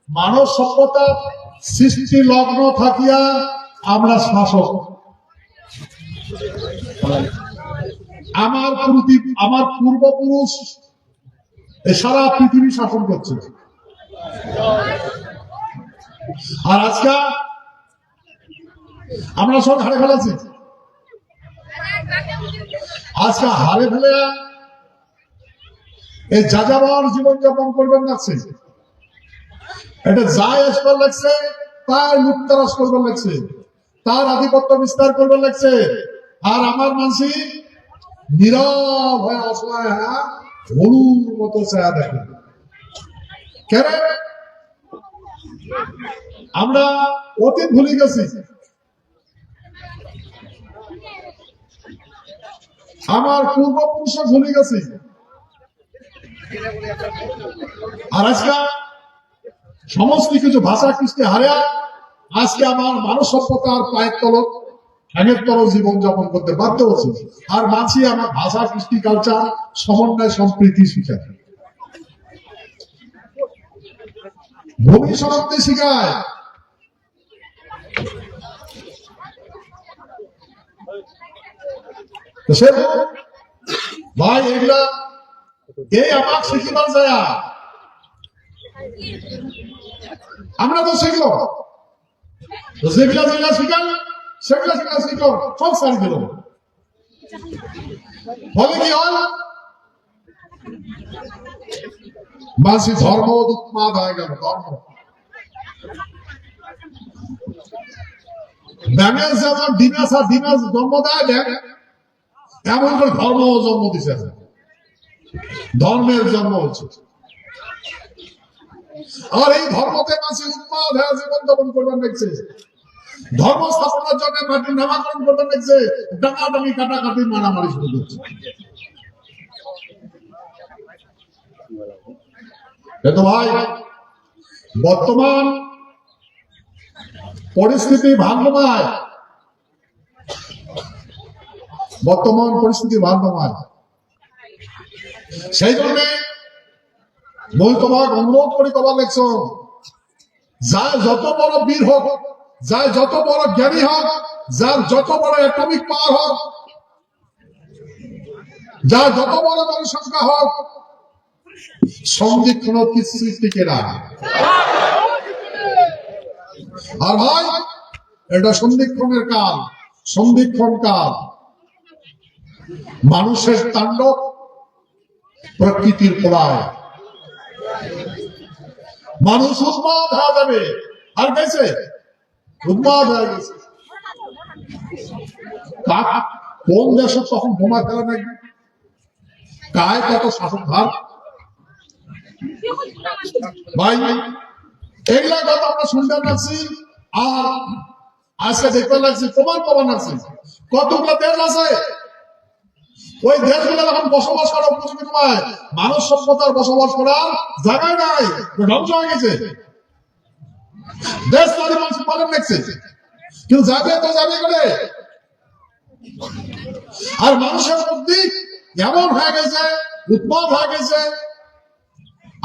মানব সভ্যতা সৃষ্টি লগ্ন থাকিয়া আমরা শাসক। আমার পূর্বপুরুষ সারা পৃথিবী শাসন করছে। আর আজকে আমরা সব হারে ফেলেছি। আজকে হারে ফেলে এই যাযাবর জীবনযাপন করবেন লাগছে, এটা যাই আসবার লাগছে তাই লুটতরাজ করবার লাগছে, তার আধিপত্য বিস্তার করবার লাগছে। আর আমার মানসি নীরব হয়ে অসহায় হলুর মতো ছায়া দেখে। কেন আমরা অতীত ভুলে গেছি, আমার পূর্বপুরুষ ভুলে গেছি। আর আজকে সমস্ত কিছু ভাষা কৃষ্টি হারিয়া আজকে আমার মানব সভ্যতার পায়ের তলক ঠ্যাঙের তলক জীবন যাপন করতে বাধ্য হচ্ছে। আর মানছি আমার ভাষা কৃষ্টি কালচার সমন্বয় সম্প্রীতি শিখায়, ভূমি শনাক্তি শিখায়। ভাই এগুলা এই আমার শিখিবার যায়, আমরা তো শিখলো যেগুলা যেগুলা শিখাল সেগুলা সেগুলা শিখলো সব সারি দিল। ফলে কি হল, মানসি ধর্ম উৎপাদ হয়ে গেল। ধর্ম ব্যাঙের যেমন ডিনাস জন্ম দেয় ব্যাঙ, এমন করে ধর্ম জন্ম দিছে, ধর্মের জন্ম হচ্ছে। আর এই ধর্মতে মাসি উৎপাদ হয়ে জীবন যাপন করবেন দেখছে, ধর্ম স্থাপনের জন্য মাটির নামাকরণ করবেন দেখছে, ডাকাডাকি কাটাকাটি মারামারি শুরু করছে। কিন্তু ভাই বর্তমান পরিস্থিতি ভাগ্যময়, বর্তমান পরিস্থিতি ভাগ্যময়। সেই জন্য মই তোমাকে অনুরোধ করি, তোমার লেখছ যার যত বড় বীর হোক, যার যত বড় জ্ঞানী হোক, যার যত বড় অ্যাটমিক পাওয়ার হোক, যার যত বড় জনসংখ্যা হোক, সন্ধিক্ষণ কিছুই টিকে না। আর ভাই এটা সন্ধিক্ষণের কাল, সন্ধিক্ষণ কাল। মানুষের তাণ্ডব, প্রকৃতির প্রলয়। মানুষ উন্মাদ হয়ে যাবে। আর গেছে উন্মাদ হয়ে গেছে। কোন দেশে তখন বোমা ফেলা নাই, কায় কত শাসক ভার। ভাই এগুলা কথা আমরা শুনতে পাচ্ছি, আর আজকে দেখতে লাগছি প্রমাণ আছে। কতগুলো দেশ আছে, ওই দেশগুলো এখন বসবাস করার উপযোগী নয়, মানব সভ্যতার বসবাস করার জায়গায় নাই, ধ্বংস হয়ে গেছে। দেশ তাদের মানুষ পালন দেখছে, কিন্তু যাবে তো যাবে করে। আর মানুষের মধ্যে এমন হয়ে গেছে, উৎপাদ হয়ে গেছে,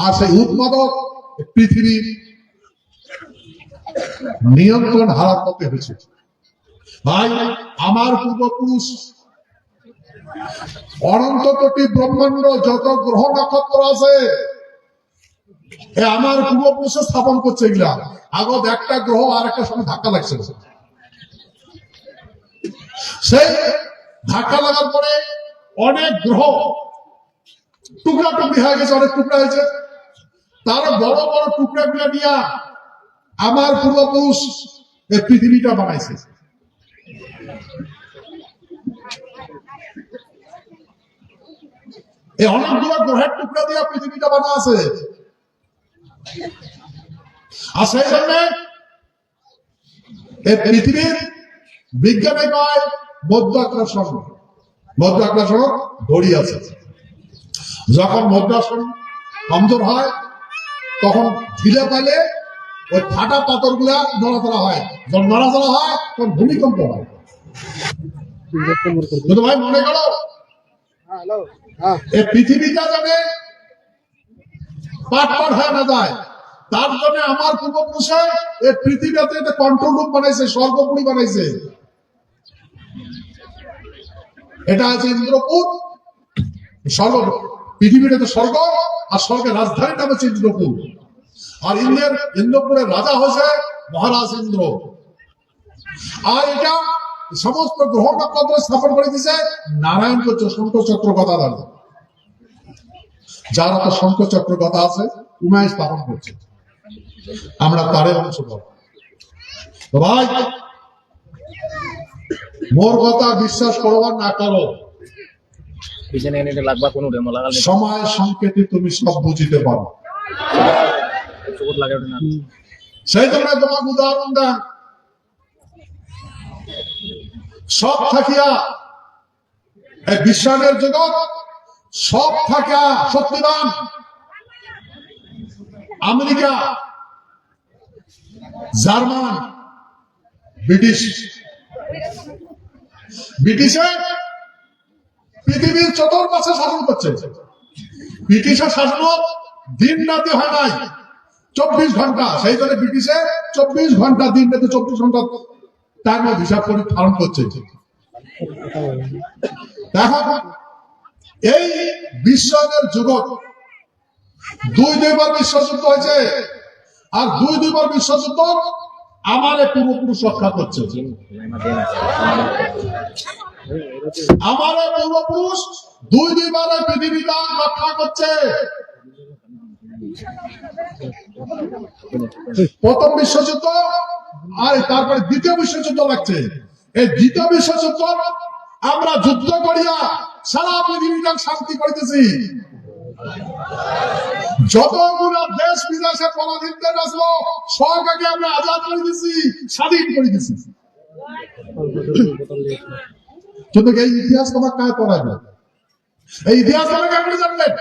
আর সেই উৎপাদক পৃথিবীর নিয়ন্ত্রণ হারার পথে হয়েছে। ভাই আমার পূর্বপুরুষ অনন্ত কোটি ব্রহ্মাণ্ড যত গ্রহ নক্ষত্র আছে, আমার পূর্বপুরুষে স্থাপন করছে এগুলা। আগত একটা গ্রহ আর একটা সঙ্গে ধাক্কা লাগছে, সেই ধাক্কা লাগার পরে অনেক গ্রহ টুকরা টুকরি হয়ে গেছে, অনেক টুকরা হয়েছে। তার বড় বড় টুকরা গুলা নিয়ে আমার পূর্বপুরুষ এই পৃথিবীটা বানাইছে। এই অনেকগুলো গ্রহের টুকরা দিয়ে পৃথিবীটা বানা আছে। আর সেই জন্য এই পৃথিবীর বিজ্ঞানে কয় মধ্যাকর্ষণ, মধ্যাকর্ষণ দড়ি আছে। যখন মধ্যাকর্ষণ কমজোর হয় তখন ঢিলে পাইলে ওই ফাটা পাথর গুলা নড়াচড়া হয়, যখন নড়াচড়া হয় তখন ভূমিকম্প হয়। কিন্তু ভাই মনে করো এই পৃথিবীটা যাবে পাট হয়ে না যায়, তার জন্য আমার পূর্বপুরুষে এই পৃথিবীতে একটা কন্ট্রোল রুম বানাইছে, স্বর্গপুরী বানাইছে। এটা আছে ইন্দ্রপুর, স্বর্গ। পৃথিবীর তো স্বর্গ, আর স্বর্গের রাজধানী নাম হচ্ছে ইন্দ্রপুর। আর ইন্দ্রপুরের রাজা হয়েছে মহারাজ ইন্দ্র। আর এটা সমস্ত গ্রহ নক্ষত্র স্থাপন করে দিয়েছে নারায়ণ করছে শঙ্খ চক্র কথা দ্বারা। যারা তো শঙ্খ চক্র কথা আছে উমায় স্থাপন করছে, আমরা তারে অংশ পাবো। ভাই, মোর কথা বিশ্বাস করবার না করো, সময় সংকেতে তুমি সব বুঝিতে পারো। সেই জন্য তোমাকে উদাহরণ দেন, সব থাকিয়া এই বিশ্বায়নের জগৎ সব থাকিয়া শক্তিবান আমেরিকা, জার্মান, ব্রিটিশে পৃথিবীর চতুর্পাশে শাসন করছে। ব্রিটিশের শাসন দিন রাতে হয় নাই, 24 ঘন্টা। সেই জন্য ব্রিটিশে 24 ঘন্টা, দিন রাতে 24 ঘন্টা তার মধ্যে হিসাব করে পালন করছে। দেখো, এই বিশ্বায়নের যুগত দুইবার বিশ্বযুদ্ধ হয়েছে, আর দুইবার বিশ্বযুদ্ধ আমার পূর্বপুরুষ রক্ষা করছে। আমার পূর্বপুরুষ দুইবার পৃথিবীটা রক্ষা করছে। প্রথম বিশ্বযুদ্ধ আর তারপরে দ্বিতীয় বিশ্বযুদ্ধ লাগছে। এই দ্বিতীয় বিশ্বযুদ্ধ আমরা যুদ্ধ করিয়া সারা পৃথিবীটা শান্তি করিতেছি। যতগুলো দেশ বিদেশে পরাধীনদের আসলো সবকে আমরা আজাদ করে দিচ্ছি, স্বাধীন করে দিচ্ছি। কিন্তু এই ইতিহাস তোমার কায় পড়াবে? এই ইতিহাস তোমাকে আপনি জানবেন?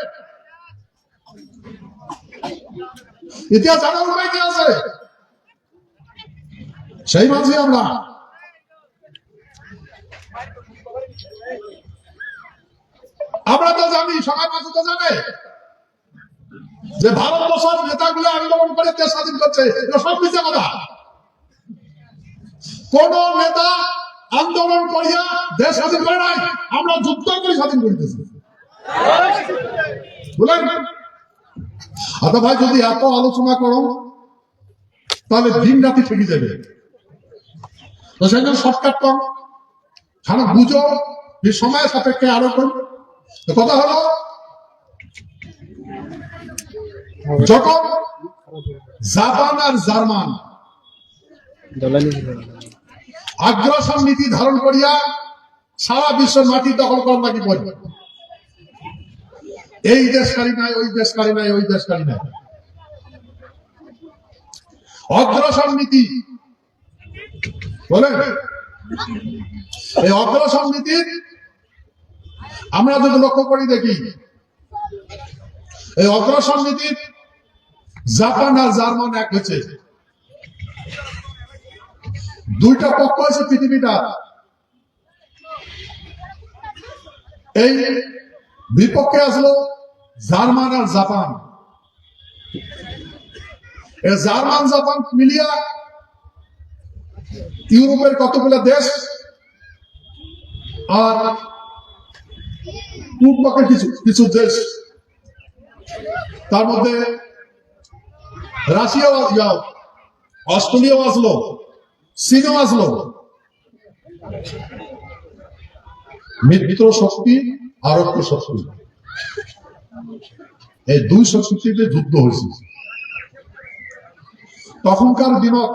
ইতিহাস জানার উপায় কি আছে? সেই মাঝে আমরা তো জানি, সবাই মাঝে তো জানে যে ভারতবর্ষের নেতাগুলো আন্দোলন করে দেশ স্বাধীন করছে। সব মিথ্যা কথা। কোন নেতা আন্দোলন করিয়া দেশ স্বাধীন করে নাই, আমরা যুদ্ধ করে স্বাধীন করিতেছি। বুঝলেন? আচ্ছা ভাই, যদি এত আলোচনা করো তাহলে দিন রাতি থেকে যাবে। তো সেই জন্য শর্টকাট কম, খানা বুঝো, যে সময়ের সাপেক্ষে আরো কম। কথা হলো, যখন জাপান আর জার্মান আগ্রাসন নীতি ধারণ করিয়া সারা বিশ্বের মাটি দখল করার নাকি বই, এই দেশকারী নাই, ওই দেশকারী নাই, ওই দেশকারী নাই, অগ্রাসন নীতি বলেন। এই অগ্রাসন নীতির আমরা যদি লক্ষ্য করি দেখি, এই অগ্রাসন নীতির জাপান আর জার্মান এক হয়েছে। দুইটা পক্ষ হয়েছে পৃথিবীটা। এই বিপক্ষে আসলো জার্মান আর জাপান। জার্মান জাপান মিলিয়া ইউরোপের কতগুলো দেশ আর পূর্বপক্ষের কিছু দেশ, তার মধ্যে রাশিয়াও আসলো, অস্ট্রেলিয়াও আসলো, চীনও আসলো। মিত্র শক্তি, আরব শক্তি, এই দুই শক্তিতে যুদ্ধ হয়েছে। তখনকার দিনত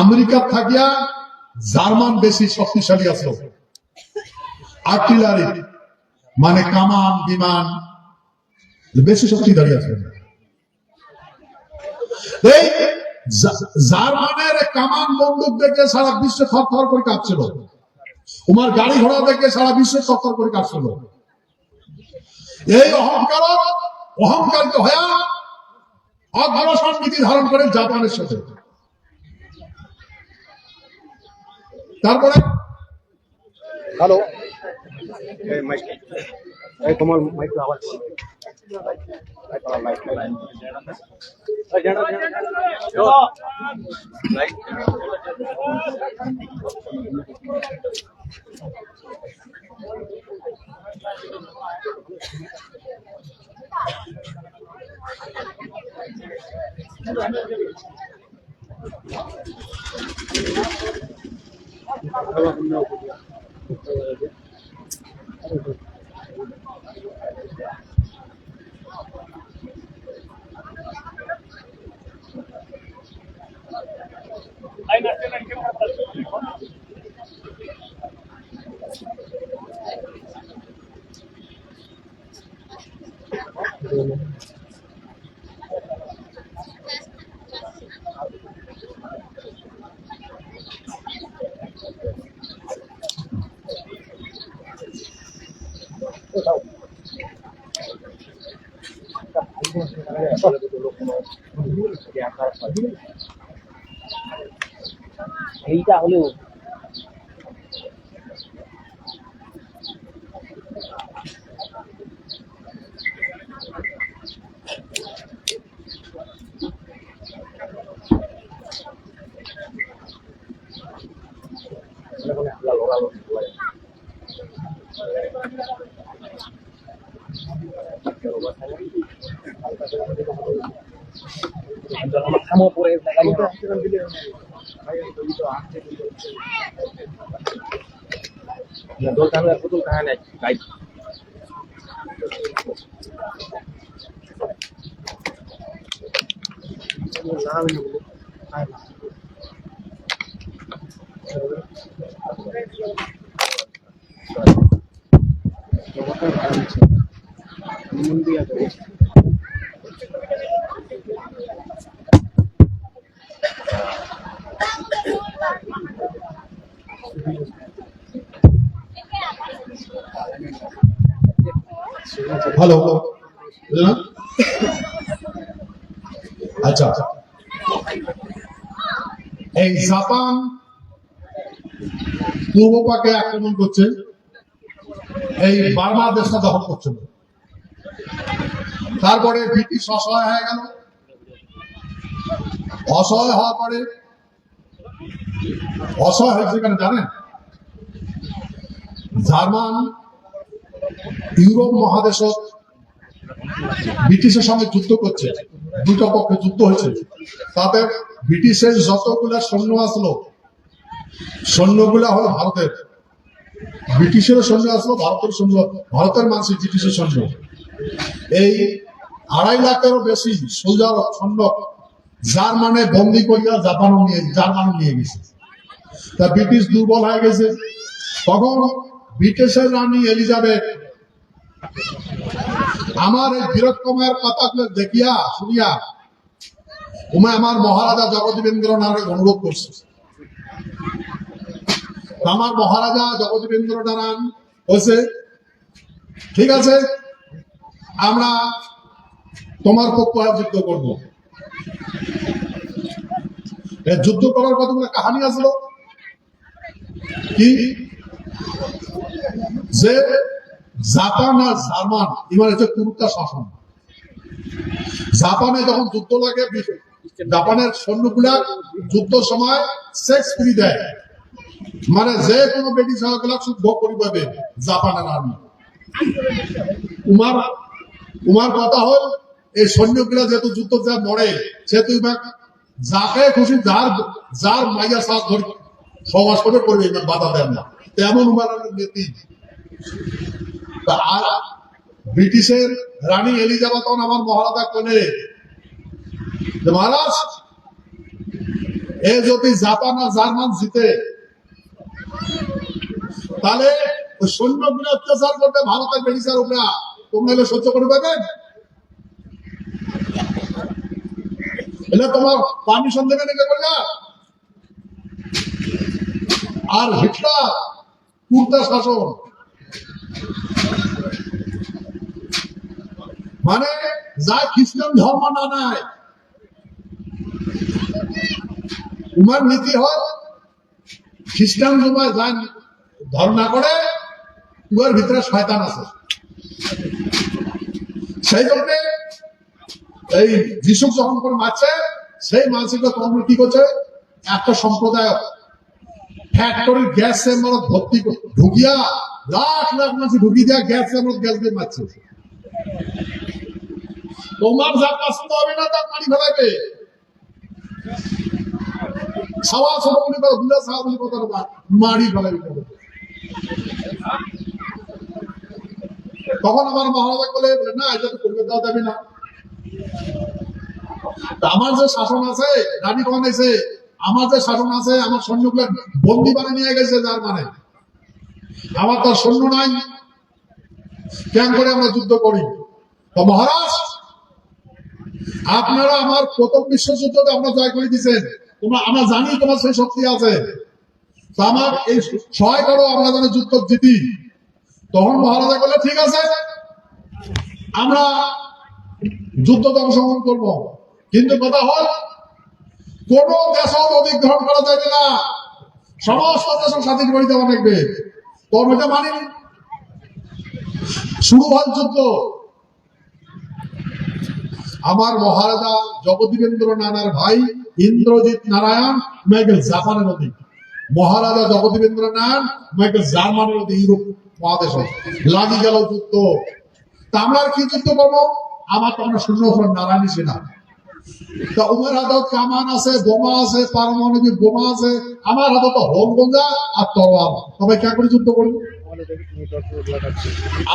আমেরিকার থাকিয়া জার্মান বেশি শক্তিশালী আসলো। আর্টিলারি মানে কামান, বিমান বেশি শক্তিশালী আছে। এই জার্মানের কামান বন্দুক দেখে সারা বিশ্বে থরথর করে কাঁপছিল। উমার গাড়ি ঘোড়া দেখে সারা বিশ্বে থরথর করে কাঁপছিল। এই অহংকারিত হয়ে অগ্রাসন নীতি ধারণ করে জাপানের সাথে। তারপরে হ্যালো, তোমার মাইক আওয়াজ এইটা হলেও খামো পরে দোল কাহানে পুতুল কাহানে গাইড হ্যালো, আচ্ছা, এই জাপান পূর্ব পাকে আক্রমণ করছে, এই বার্মা দেশটা দখল করছিল। তারপরে ব্রিটিশ অসহায় হয়ে গেল। অসহায় হওয়ার পরে অসহায় হয়েছে কেন জানেন? জার্মান ইউরোপ মহাদেশ ব্রিটিশের সঙ্গে যুদ্ধ করছে, দুটো পক্ষে যুদ্ধ হয়েছে। তাতে ব্রিটিশের যতগুলা সৈন্য আসলো, সৈন্যগুলা হলো ভারতের। ব্রিটিশের সৈন্য আসলো, ভারতের সৈন্য, ভারতের মানুষের ব্রিটিশের সৈন্য। এই 2.5 লাখেরও বেশি সোলজার সৈন্য জার্মানে বন্দি করিয়া জার্মানি নিয়ে গেছে। তা ব্রিটিশ দুর্বল হয়ে গেছে। তখন ব্রিটিশের রানী এলিজাবেথ আমার এই বীরত্তমের কথাগুলো দেখিয়া শুনিয়া আমার মহারাজা জগদীবেন্দ্র নারায়ণ অনুরোধ করছে। আমার মহারাজা জগদীবেন্দ্র নারায়ণ বলছে, ঠিক আছে, আমরা তোমার পক্ষে যুদ্ধ করব। যুদ্ধ করার কতগুলো কাহানি আসলো কি, যে জাপান আর জার্মান এবার হচ্ছে কুরুতা শাসন। জাপানে যখন যুদ্ধ লাগে, জাপানের সৈন্যগুলা যুদ্ধের সময় সেক্স ফ্রি দেয়, মানে যে কোনো ব্রিটিশ গুলা যুদ্ধ করি পাবে জাপানের আর্মি। উমার কথা হল, এই সৈন্যগুলা যেহেতু যুদ্ধ যা মরে, সেহেতু যাকে খুশি যার মাইয়া শ্বাস ধরে সমাজ করে করবে, বাধা দেন না। তেমন উমার নীতি। আর ব্রিটিশের রানী এলিজাবেথ আমার মহারাজা কোলে, মহারাজ এ যদি জাপান আর জার্মান জিতে, তাহলে সৈন্যগুলো অত্যাচার করতে ভারতের ব্রিটিশের উপরে, তোমরা এলে সহ্য করে পাবেন? এলে তোমার পারমিশন দেবে নাকি করলে? আর হিটলার কুর্তা শাসন, মানে যা খ্রিস্টান ধর্ম না নেয়, উমার নীতি হয় খ্রিস্টান ধর্মায় যা ধর্ম না করে, উহার ভিতরে শয়তান আছে। সেই জন্য এই যিশু যখন করে মারছে, সেই মানসিকতা তখন কি করছে, একটা সম্প্রদায় ফ্যাক্টরির গ্যাস চেম্বার ভর্তি ঢুকিয়া লাখ লাখ মানুষ ঢুকিয়ে দেওয়া গ্যাস চেম্বার গ্যাস দিয়ে মারছে। তোমার যা পছন্দ হবে না তার মারি ফেলাবে, ছাওয়া ছোট বলি কথা দুলা ছাওয়া বলি কথা মারি ফেলাবে। তখন আমার মহারাজা বলে না, এটা তো করবে দেওয়া যাবে না। আমার যে শাসন আছে, রানী বানাইছে, আমার যে শাসন আছে, আমার সৈন্যগুলো বন্দি বানিয়ে নিয়ে গেছে, যার মানে আমার তার সৈন্য নাই, কেন করে আমরা যুদ্ধ করি? তো মহারাজ, আপনারা আমার প্রথম বিশ্বযুদ্ধতে আপনারা জয় করে দিচ্ছেন, আমরা জানি তোমার সেই শক্তি আছে, তো আমার এই সহায় করো, আমরা যেন যুদ্ধ জিতি। তখন মহারাজা বলে ঠিক আছে, আমরা যুদ্ধতে অংশগ্রহণ করবো, কিন্তু কথা হল কোন দেশ অধিগ্রহণ করা যাবে না, সমস্ত দেশের স্বাধীন করে দেওয়া লাগবে। তোর এটা মানিনি, শুরু হল যুদ্ধ। আমার মহারাজা জগদীবেন্দ্র নানার ভাই ইন্দ্রজিৎ নারায়ণ মাইকেল জাপানের অধিক, মহারাজা জগদীবেন্দ্র নারায়ণ মাইকেল জার্মানের অধিক, ইউরোপ মহাদেশ লাগি গেল যুদ্ধ। তা আমরা কি যুদ্ধ করবো? আমার তো আমরা শূন্য নারায়ণী সেনা, তা উমের হাতে কামান আছে, বোমা আছে, পারমাণবিক বোমা আছে, আমার হাতে তো হোমগঞ্জা আর তরোয়াল, তবে কে করে যুদ্ধ করবো?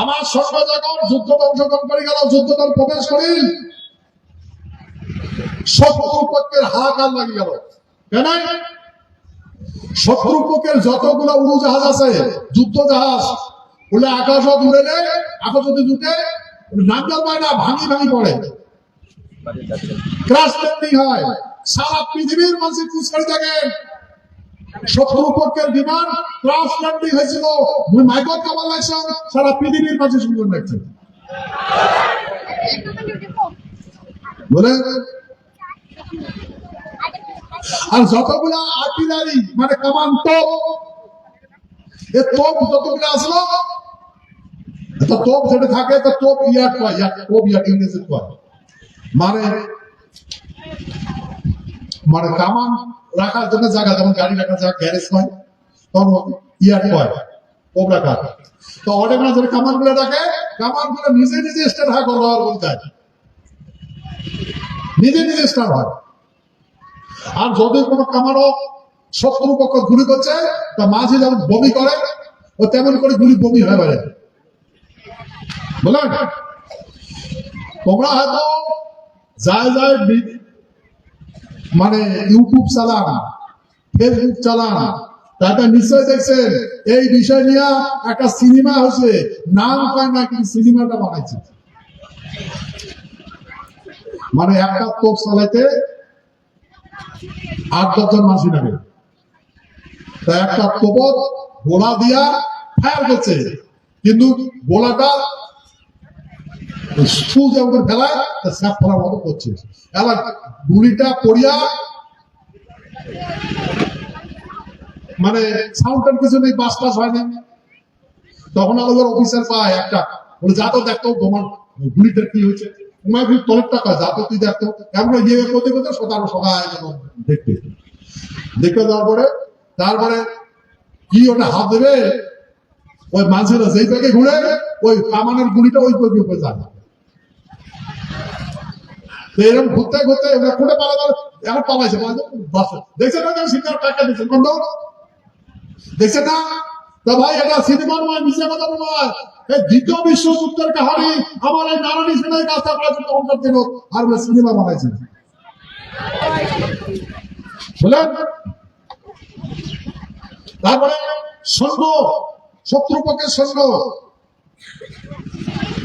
আমার সঙ্গে যখন যুদ্ধ অংশগ্রহণ করে গেল, যুদ্ধ দল প্রবেশ করি, শত্রুপক্ষের হাহাকার লাগে গেল। কেন? শত্রুপক্ষের যতগুলো উড়োজাহাজ আছে, যুদ্ধ জাহাজ, বলে আকাশও দূরে নেই, আকাশ যদি জুটে নামজাল পায় না, ভাঙি ভাঙি পড়ে, ক্রাশ ল্যান্ডিং হয়। সারা পৃথিবীর মানুষ খুঁজ করে দেখেন, শত্রুপক্ষের বিমান ক্রাশ ল্যান্ডিং হয়েছিল, মাইকল কামাল লাগছে, সারা পৃথিবীর মানুষ সুন্দর লাগছে। বলে আর যতগুলা আর্টিলারি মানে কামান তোপ, এ তোপ যতগুলা আসলো, তোপ যেটা থাকে তো তোপ ইয়ার্ড কয়, তোপ ইয়ার্ড ইংরেজি কয়, মানে মানে কামান রাখার জন্য জায়গা, যেমন গাড়ি রাখার জায়গা গ্যারেজ কয়, তখন ইয়ার্ড কয়, তোপ রাখার। তো অনেক না ধরে কামান গুলো রাখে, কামান গুলো নিজে নিজে স্টার্ট হয়, গড় বলতে হয়, নিজে নিজে স্টার্ট হয়। আর যদি কোনো কামারও শত্রুপক্ষ গুলি করছে, তা মাঝে যেমন বমি করে, ও তেমন করে গুলি বমি হয়ে বেড়ে। বলেন, তোমরা হয়তো যায় যায় মানে ইউটিউব চালান, ফেসবুক চালান, তাতে নিশ্চয় দেখছেন এই বিষয় নিয়ে একটা সিনেমা হয়েছে, নাম পায় না কিন্তু সিনেমাটা বানাইছে। মানে একটা তোপ চালাইতে 8-10 জন মানুষ লাগে, তা একটা তোপ গোলা দিয়া ফায়ার করছে, কিন্তু গোলাটা সুজ আমাদের ফেলায় স্যাপ ফেলার মতো করছে, এবার গুলিটা পড়িয়া মানে সাউন্ডের কিছু নেই, বাস টাস হয় না। তখন আমাদের অফিসার পায় একটা, বলে যা তো দেখতো তোমার গুলিটা কি হয়েছে, তোমার তলের টাকা যা তো তুই দেখতো, এমন ইয়ে করতে করতে সবাই দেখতে দেখতে যাওয়ার পরে তারপরে কি ওটা হাত দেবে, ওই মানুষেরা যেই প্যাকে ঘুরে ওই কামানের গুলিটা ওই প্যাকে উপরে যায়। এরকম ঘুরতে ঘুরতে কোটে পালা এখন পালাইছে, দেখছেন না সিনেমার টাকা দিচ্ছেন বন্ধ, দেখছেন না? তো ভাই এটা সিনেমা নয়, মিশে কথা নয়, এই দ্বিতীয় বিশ্বযুদ্ধের কাহিনী আমার এই নারায়ণী সেনাই কাজটা করেছিল তখনকার দিন, আর সিনেমা বানাইছে। বুঝলেন? তারপরে সৈন্য, শত্রুপক্ষের সৈন্য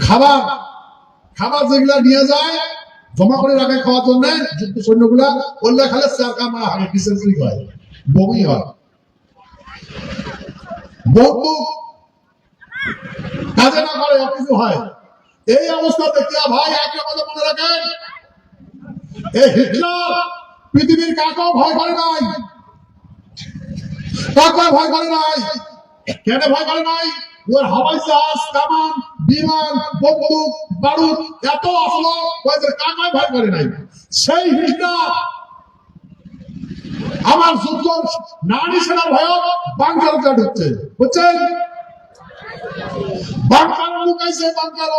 খাবার খাবার যেগুলা নিয়ে যায় জমা করে রাখে খাওয়ার জন্য, যুদ্ধ সৈন্যগুলা ওগুলা খালে চারকামা হয়, ডিসেন্ট্রি হয়, বমি হয়, বন্দুক কাজে না করে অকিছু হয়। এই অবস্থা দেখিয়া ভাই একটা কথা মনে রাখেন, এই হিটলার পৃথিবীর কাকেও ভয় করে নাই, কাকে ভয় করে নাই। কেন ভয় করে নাই? ওর হাওয়াই জাহাজ, কামান, বিমান, বন্দুক, বারুদ এত আসলো ওদের কামায় ভয় করে নাই। সেই হিটলার আমার যুদ্ধ নারী সেনার ভয় বাংকার ঢুকছে, বুঝছেন? বাংকার লুকাইছে, বাংকার।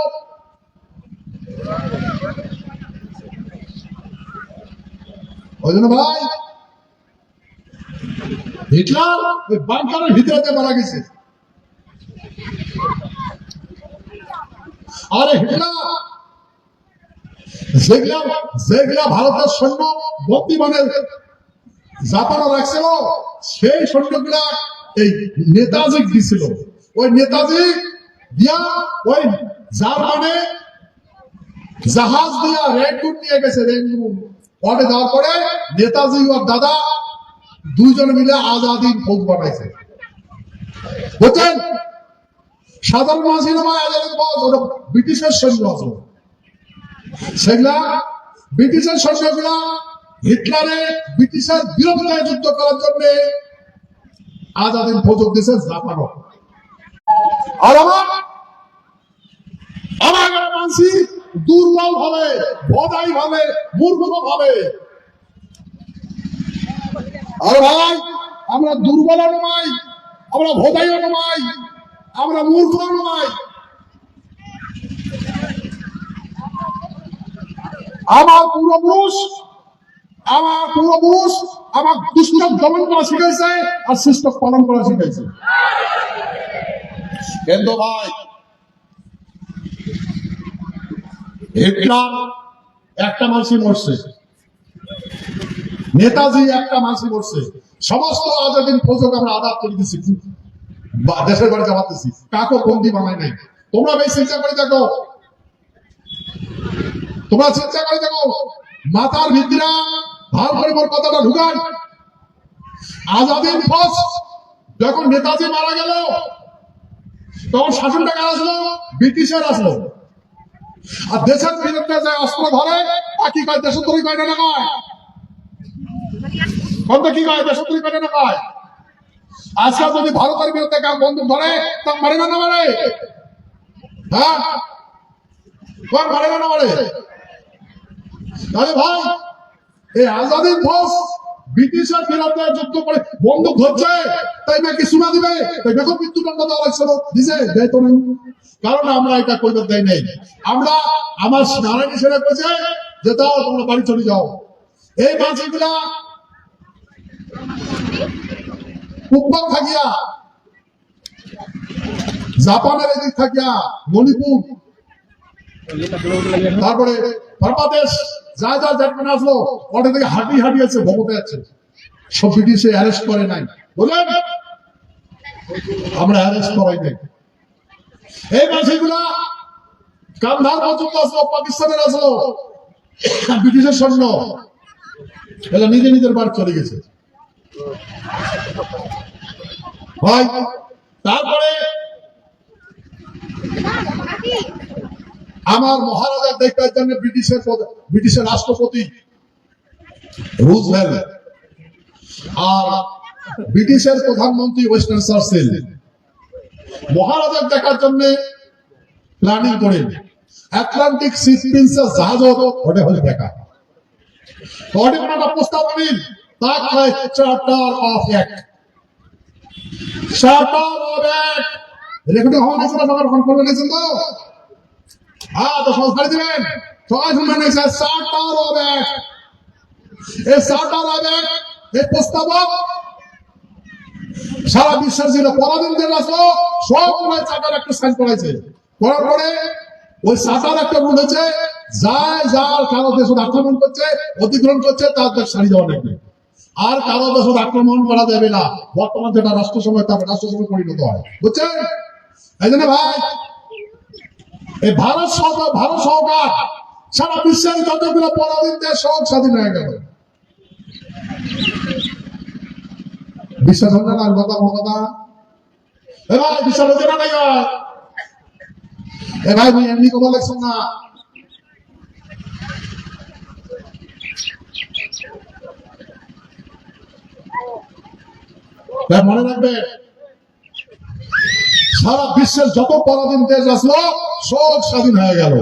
ওই জন্য ভাই হিটলার ওই বাংকারের ভিতরে মারা গেছে। আরে হিটলার যেগুলা ভারতের সৈন্য বন্দী মানে জাপানে রাখছিল, সেই সৈন্যগুলা এই নেতাজি দিছিল। ওই নেতাজি দিয়া ওই জার্মানে জাহাজ দিয়া রেডগুড নিয়ে গেছে। রেডগুড ওখানে যাওয়ার পরে নেতাজি আর দাদা দুইজনে মিলে আজাদি ফৌজ বানাইছে, বুঝছেন? সাধারণ মানুষ নয়, আজাদি ফৌজ ওটা ব্রিটিশের সৈন্য আছে। সেগুলা ব্রিটিশের সৈন্যগুলা হিটলারে ব্রিটিশের বিরুদ্ধে যুদ্ধ করার জন্য আজাদি ফৌজ দিয়েছে জাপান। আর আমার মানসি দুর্বল ভাবে, ভোদাই ভাবে, মূর্খ ভাবে। আর ভাই আমরা দুর্বল নয়, আমরা ভোদাইও নয়, আমরা মূর্খ নয়। আমার পূর্বপুরুষ আমার দুষ্ট দমন করা শিখাইছে আর শিষ্ট পালন করা শিখাইছে। কিন্তু ভাই হিটলার একটা মানুষই মরছে, নেতাজি একটা মানুষই মরছে, সমস্ত আজাদিন ফৌজকে আমরা আদাত করে দিচ্ছি, দেশের বাড়ি জামাতেছি, কাকো বন্দি বানাই নাই। তোমরা বেশ চিন্তা করে দেখো, তোমরা চিন্তা করে দেখো, মাথার ভিতরা ভালো করে মোর কথাটা ঢুকান। আজাদিন ফৌজ যখন নেতাজি মারা গেল তখন শাসনটা কার আসলো? ব্রিটিশের আসলো। আর দেশের বিরুদ্ধে যে অস্ত্র ধরে কি কয়? দেশদ্রোহী কয় না কয়? কি কয়? দেশদ্রোহী কয় না কয়? আজকাল যদি ভারতের বিরুদ্ধে কেউ বন্দুক ধরে তা মারে না মারে? হ্যাঁ, মারে না মারে? তাহলে ভাই এই আজাদিন ফৌজ ব্রিটিশের বিরুদ্ধে যুদ্ধ করে বন্দুক ধরছে, তাই নাকি শোনা দিবে? তাই দেখো মৃত্যুদণ্ড দেওয়া লাগছিল, দিছে? দেয় তো নাই। কারণ আমরা এটা করতে দেয় নাই। আমরা আমার নারায়ণী ছেলে করেছে যে দাও তোমরা বাড়ি চলে যাও। এই মানুষগুলা উত্তর থাকিয়া, জাপানের এদিক থাকিয়া, মণিপুর, তারপরে বাংলাদেশ যা যা যেখানে আসলো ওটা থেকে হাঁটি আছে, ভবতে আছে, সব ব্রিটিশে অ্যারেস্ট করে নাই। বললেন আমরা অ্যারেস্ট করাই নাই। এই মানুষগুলা কান্ধার পর্যন্ত আসলো, পাকিস্তানের আসলো ব্রিটিশের সৈন্য, এরা নিজে নিজের বাড়ি চলে গেছে। ভাই তারপরে আমার মহারাজার দেখার জন্য ব্রিটিশের রাষ্ট্রপতি রুজভেল্ট আর ব্রিটিশের প্রধানমন্ত্রী ওয়েস্টার্ন চার্চিল মহারাজার দেখার জন্য প্ল্যানিং করেন। আটলান্টিক সি প্রিন্সেস জাহাজও ওটা হলে দেখা ওটা একটা প্রস্তাব আনেন, তা হয় charter of act. Charter of act record হওয়া গেছে না? তোমার কনফার্ম হয়েছেন তো? হ্যাঁ, তো সবাই দিবেন, সবাই শুনবেন। চার্টার অফ অ্যাক্ট, এই চার্টার অফ অ্যাক্ট এই প্রস্তাবক সারা বিশ্বের যে পরাধীনদের আসলো সব চার্টার একটা সাইন করাইছে। করার পরে ওই চার্টার একটা রুল হয়েছে, যায় যার কারো দেশ আক্রমণ করছে, অধিগ্রহণ করছে, তার দেশ ছাড়ি দেওয়া লাগবে। আর কারো দেশ আক্রমণ করা যাবে না। বর্তমান যেটা রাষ্ট্রসংঘ, তারপর রাষ্ট্রসংঘ পরিণত হয়, বুঝছেন? এই জন্য ভাই এই ভারত সরকার সারা বিশ্বের যতগুলো পরাধীন দেশ সব স্বাধীন হয়ে গেল। বিশ্বাস হচ্ছে না? কথা এ ভাই বিশ্বাস হচ্ছে না? নাই এ ভাই ভাই এমনি কথা লাগছেন না। মনে রাখবে সারা বিশ্বের যত পরাধীন দেশ আসলো সব স্বাধীন হয়ে গেল।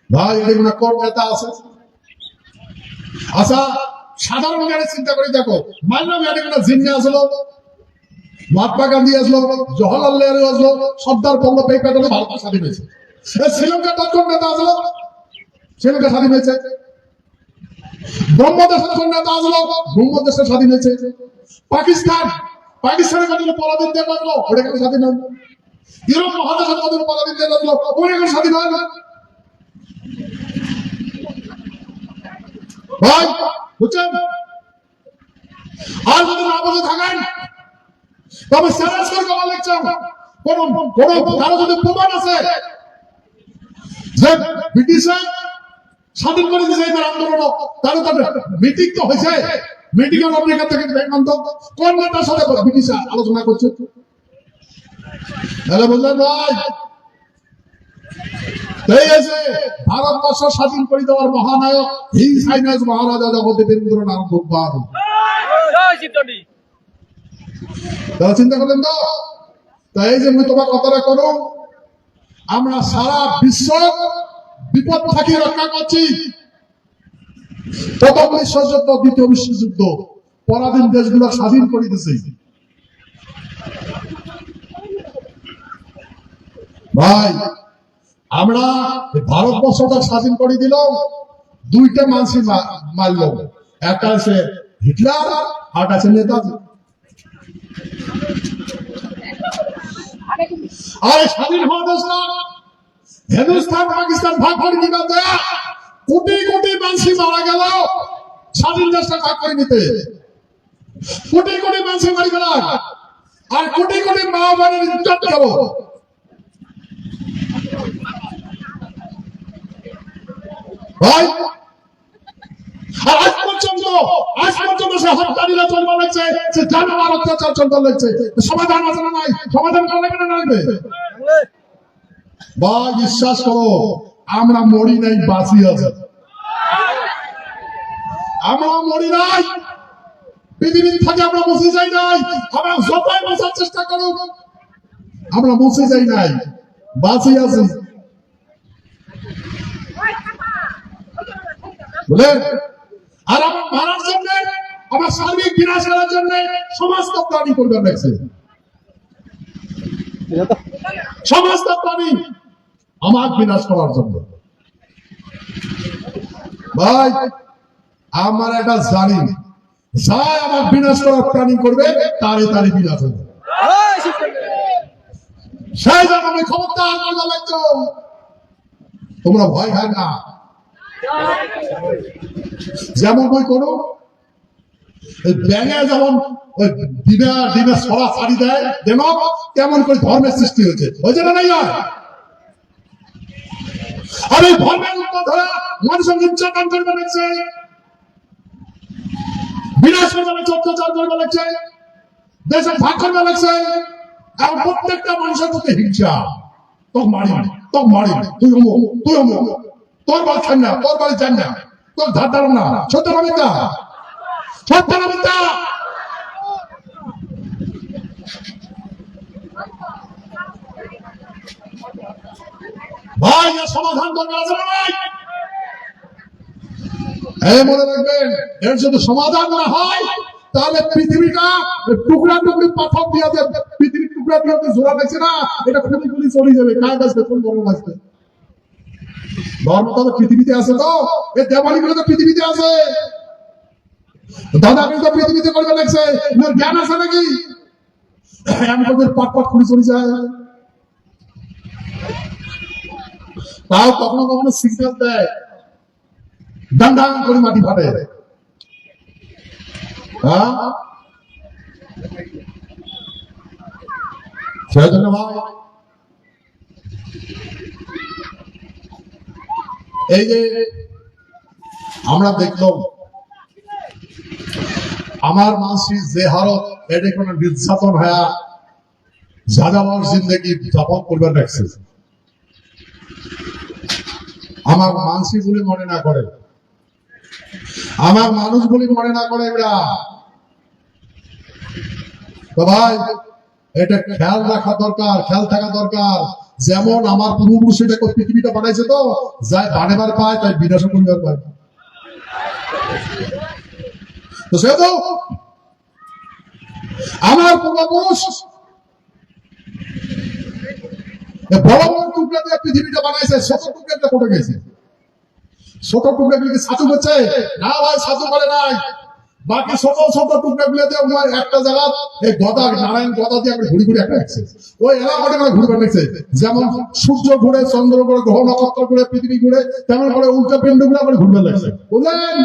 ভাই এটি মনে কোন নেতা আছে? আচ্ছা সাধারণ জ্ঞানে চিন্তা করে দেখো, মানলাম এটি কোনো জিন্নে আসলো, মহাত্মা গান্ধী আসলো, জওহরলাল নেহরু আসলো, সর্দার বল্লভভাই প্যাটেল, ভারত স্বাধীন হয়েছে। শ্রীলঙ্কার তৎকালীন নেতা আসলো, শ্রীলঙ্কা স্বাধীন হয়েছে। ব্রহ্মদেশের কোন নেতা আসলো, ব্রহ্মদেশের স্বাধীন হয়েছে। পাকিস্তানের কতগুলো পরাধীন দেশ আসলো, ওটা কেন স্বাধীন হল? ইউরোপ মহাদেশের কতগুলো পরাধীন দেশ আসলো, ওটা কেন স্বাধীন হয় না? ভাই বুঝছেন? আর যদি না বুঝে থাকেন তবে চ্যালেঞ্জ করে কমা লিখছেন, কোন কারো যদি প্রমাণ আছে যে ব্রিটিশে স্বাধীন করে দিয়েছে এদের আন্দোলন, তাহলে তাদের মিটিং তো হয়েছে, মিটিং এর আমেরিকা থেকে কোন নেতার সাথে ব্রিটিশ আলোচনা করছে? তাহলে বললেন ভাই এই যে ভারতবর্ষ স্বাধীন করে দেওয়ার মহানায়ক হিজ হাইনেস মহারাজা জগদেবেন্দ্রনাথ গোপাল। তারা চিন্তা করলেন তো? তাই এই যে আমি তোমার কথাটা করো, আমরা সারা বিশ্ব বিপদ থাকি রক্ষা করছি। প্রথম বিশ্বযুদ্ধ, দ্বিতীয় বিশ্বযুদ্ধ, পরাধীন দেশগুলো স্বাধীন করে দিয়েছে। ভাই আমরা ভারতবর্ষটা স্বাধীন করে দিল, দুইটা মানুষই মারল, একটা আছে হিটলার আর আছে নেতাজি। আর স্বাধীন হওয়া দেশ না, হিন্দুস্তান পাকিস্তান ভাগ করে নিতে কোটি কোটি মানুষই মারা গেল স্বাধীন দেশটা ভাগ করে নিতে। কোটি কোটি মানুষই মারি গেল, আর কোটি কোটি মা বোনের ইজ্জত গেল। ভাই আর আজ পর্যন্ত সে হত্যারীরা চলবা লাগছে, সে জানোয়ার অত্যাচার চলতে লাগছে। সমাধান আছে না নাই? সমাধান করলে কেন লাগবে? ভাই বিশ্বাস করো, আমরা মরি নাই, বাঁচি আছে। আমরা মরি নাই, পৃথিবীর থেকে আমরা মুছে যাই নাই। আমরা যতই বাঁচার চেষ্টা করো, আমরা মুছে যাই নাই, বাঁচি আছি। বুঝলেন? আর আমার মারার জন্য, আমার সার্বিক বিনাশ করার জন্য সমস্ত প্রাণী করবে লাগছে। সমস্ত প্রাণী আমার বিনাশ করার জন্য। ভাই আমার এটা জানি, যাই আমার বিনাশ করার প্রাণী করবে তারই তারই বিনাশ হবে। সেই জন্য আমি খবরদার করতে লাগছো, তোমরা ভয় খায় না। যেমন বই করো, ব্যাঙে যেমন ওই ডিমে সরা ছাড়ি দেয় যেন, তেমন করে ধর্মের সৃষ্টি হয়েছে না নাই? আর এই ধর্মের উপর ধরা মানুষের নির্যাতন করবে লাগছে, বিনাশ করবে লাগছে, অত্যাচার করবে লাগছে, দেশে ভাগ করবে লাগছে। এবং প্রত্যেকটা মানুষের মধ্যে হিংসা, তোর মারি তুই অমুক, তোর বাড়ি চান না, তোর বাড়ি চান না, তোর ধার ধার না। সত্য না মিথ্যা? সত্য না মিথ্যা? ভাই এর সমাধান দরকার আছে না ভাই? মনে রাখবেন, এর যদি সমাধান না হয় তাহলে পৃথিবীটা টুকরা টুকরি পাথর দিয়ে যাবে। পৃথিবীর টুকরা দিয়ে জোড়া দেখছে না, এটা খুলি খুলি চলে যাবে। কায় বাঁচবে? কোন ধর্ম বাঁচবে? ধর্মটা তো পৃথিবীতে আছে, তো এই দেওয়ালি গুলো তো পৃথিবীতে আছে, দাদাগিরি তো পৃথিবীতে করবে লাগছে। জ্ঞান আছে নাকি? এমন পাট খুলি চলে যায়। তাও কখনো কখনো সিগন্যাল দেয়, ডাং ডাং করে মাটি ফাটে। সেই জন্য ভাই এই যে আমরা দেখলাম আমার মানসিক যে হারত, এটা কোন নির্যাতন হয়া যাযাবর জিন্দগি যাপন করবে লাগছে। আমার মানসিক বলে মনে না করে, আমার মানুষ বলে মনে না করে। এরা তো ভাই এটা খেয়াল রাখা দরকার, খেয়াল থাকা দরকার। যেমন আমার পূর্বপুরুষ এটা পৃথিবীটা বানাইছে, তো যাই বানেবার পায় তাই বিনাশ করিবার পায়। তো সেহেতু আমার পূর্বপুরুষ বড় বড় টুকরা দিয়ে পৃথিবীটা বানাইছে, ছোট টুকরাটা পড়ে গেছে। ছোট টুকরা গুলিকে সাধু করছে না ভাই, সাধু করে নাই। বাকি ছোট ছোট টুকরা গুলো দিয়ে একটা জায়গা এই গদা, নারায়ণ গদা দিয়ে আমরা ঘুরি ঘুরি একটা রাখছে, ওই এলাকাটা করে ঘুরবে রাখছে। যেমন সূর্য ঘুরে, চন্দ্র ঘুরে, গ্রহ নক্ষত্র ঘুরে, পৃথিবী ঘুরে, তেমন করে উল্কা পিণ্ড গুলো আমরা ঘুরবে লাগছে, বুঝলেন?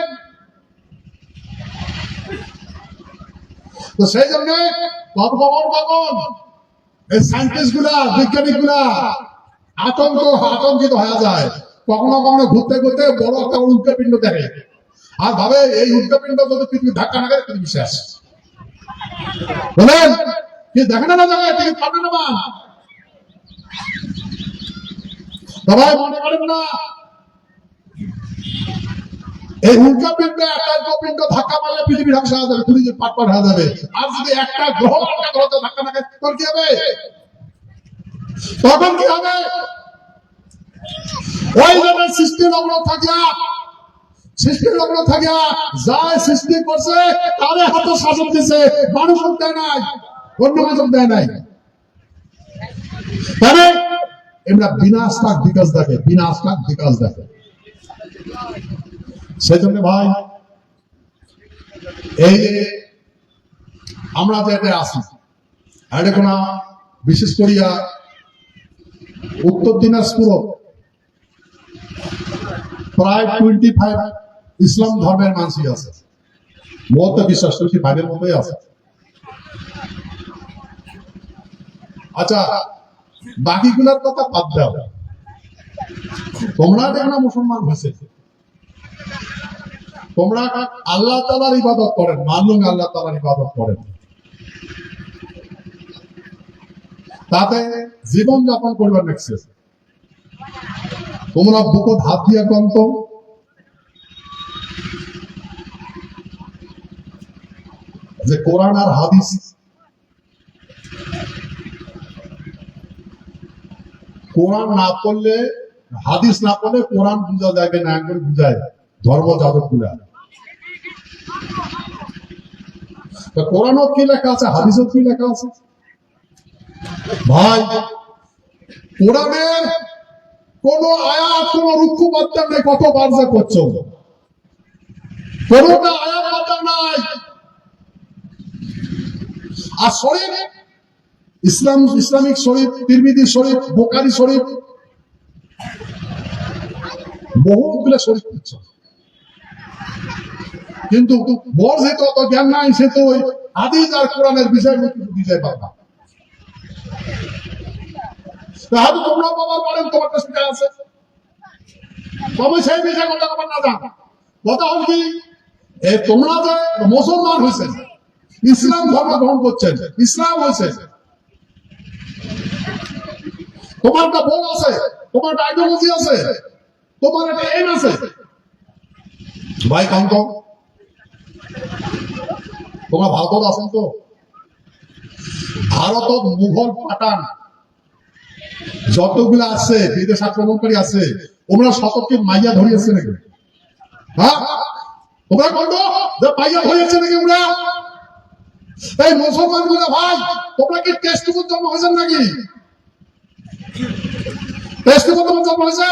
তো সেই জন্য এই সায়েন্টিস্ট গুলা, বিজ্ঞানী গুলা আতঙ্কিত হয়ে যায়। কখনো কখনো ঘুরতে ঘুরতে বড় একটা উল্কাপিণ্ড দেখে আর ভাবে এই উল্কাপিণ্ড যদি পৃথিবী ধাক্কা না করে পৃথিবী শেষ। বলেন কি দেখে না জায়গায় টিকিট পাবে না মা? সবাই মনে করেন না এই উল্কাপিণ্ড, একটা উল্কাপিণ্ড ধাক্কা মারলে পৃথিবী ধ্বংস হয়ে যাবে, পৃথিবী পাটপাট হয়ে যাবে। আর যদি একটা গ্রহ ধাক্কা না খায় তখন কি হবে? তখন কি হবে? ওই জন্য সৃষ্টির লগ্ন থাকিয়া যাই সৃষ্টি করছে তারে হাতে শাসন দিছে, মানুষ দেয় নাই, অন্য মানুষ দেয় নাই। তাহলে এমরা বিনাশ বিকাশ দেখে। সেই জন্য ভাই এই আমরা যে এটা আছি, এটা কোন বিশেষ করিয়া উত্তর দিনাজপুর প্রায় 25 ইসলাম ধর্মের মানুষই আছে, মত বিশ্বাস 25-এর মতোই আছে। আচ্ছা, বাকিগুলোর কথা বাদ দাও, তোমরা দেখো না মুসলমান হয়েছে, তোমরা আল্লাহ তাআলার ইবাদত করেন, মানলুম আল্লাহ তাআলার ইবাদত করেন, তাতে জীবন যাপন করবার লাগছে। তোমরা বুকত হাত দিয়া কন্ত যে কোরআন আর হাদিস, কোরআন না পড়লে, হাদিস না পড়লে কোরআন বুঝা যাবে না, করে বুঝায় ধর্ম যাদব গুলা। কোরআনও কি লেখা আছে, হাদিসও কি লেখা আছে? ভাই কোরআনের কোন আয়াত, কোন রুকু বাদ্দার নেই, কতবার যে করছো, কোনটা আয়াত বাদ্দার নাই। আর শরীফ, ইসলামিক শরীফ, তিরমিজি শরীফ, বুখারী শরীফ, বহুগুলো শরীফ করছো, কিন্তু বড় যেহেতু অত জ্ঞান নাই, সে তো ওই হাদিস আর কোরআনের বিষয় বুঝাই পাবা। তাহলে তোমরা বাবার পারেন, তোমার কাছে আছে, তবে সেই বিষয় কথা আমার না জানা। কথা হল কি, তোমরা যে মুসলমান হয়েছে, ইসলাম ধর্ম গ্রহণ করছেন, ইসলাম হয়েছে, তোমার একটা বল আছে, তোমার একটা আইডিওলজি আছে, তোমার একটা এম আছে। ভাই কান্ত, তোমরা ভারতত আছেন তো? ভারতত মুঘল, পাঠান যতগুলো আছে, বিদেশ আক্রমণকারী আছে, ওরা শতককে মাইয়া ধরিয়েছে নাকি? হ্যাঁ, তোমরা বলতো যে মাইয়া ধরিয়েছে নাকি? ওরা এই মুসলমান গুলো ভাই, তোমরা কি টেস্ট জন্ম হয়েছেন নাকি? টেস্ট জন্ম হয়েছে?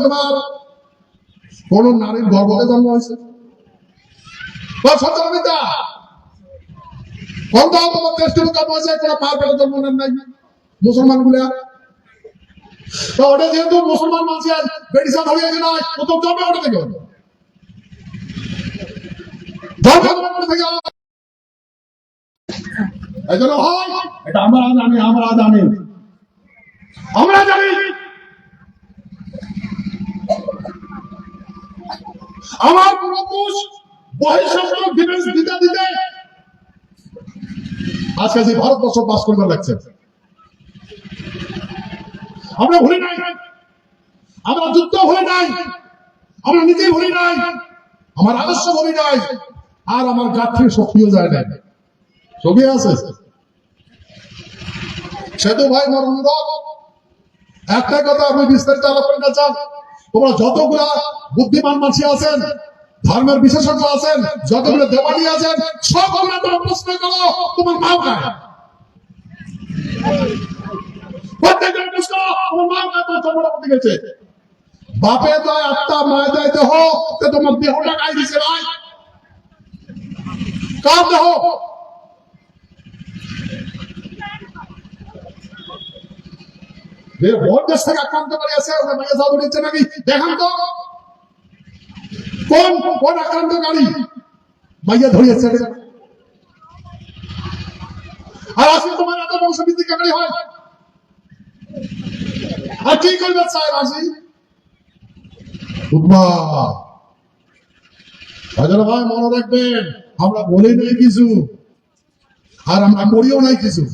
তোমার কোন নারীর গর্ভতে জন্ম হয়েছে? সত্যমিতা কোন তোমার টেস্ট জন্ম হয়েছে? কোন মার পেটে জন্ম নেন নাই মুসলমান গুলা। তো ওটা যেহেতু মুসলমান মানুষ বেড়িসা ধরিয়েছে না, প্রথম জন্ম ওটা থেকে হলো, এই জন্য হয় এটা আমরা জানি, আমার পূর্বপুরুষ বহিঃশাস্ত্র ডিফেন্স দিতে আজকে যে ভারতবর্ষ বাস করবার লাগছে। আমরা ভুলি নাই, আমরা যুদ্ধ ভুলি নাই, আমরা নিজে ভুলি নাই, আমার আদর্শ ভুলি নাই, আর আমার গাঠের শক্তিও যায় নাই, ছবি আছে। সেতু ভাই আমার অনুরোধ, একটা কথা আমি বিস্তারিত আলোচনা করতে চান, তোমরা যতগুলা বুদ্ধিমান মানুষ আছেন, ধর্মের বিশেষজ্ঞ আছেন, যতগুলো দেবানি আছেন, সবগুলা তোমরা প্রশ্ন করো তোমার মা খায়, প্রত্যেকটা প্রশ্ন তোমার মা খায়, তোমার জন্মটা করতে গেছে, বাপে দেয় আত্মা, মায়ে দেয় দেহ, তো তোমার দেহটা গাই দিছে ভাই, কার দেহ? ভোট দেশ থেকে আক্রান্ত করে আছে, ওরা মাইয়া সাধু দিচ্ছে নাকি দেখান তো, কোন কোন আক্রান্তকারী মাইয়া ধরিয়েছে? আর আজকে তোমার এত বংশবৃদ্ধি কেন হয়? আর কি করবে চায় রাজি উদ্মা? হাজার ভাই মনে রাখবেন, আমরা বলি নাই কিছু, আর আমরা করিও নাই কিছু,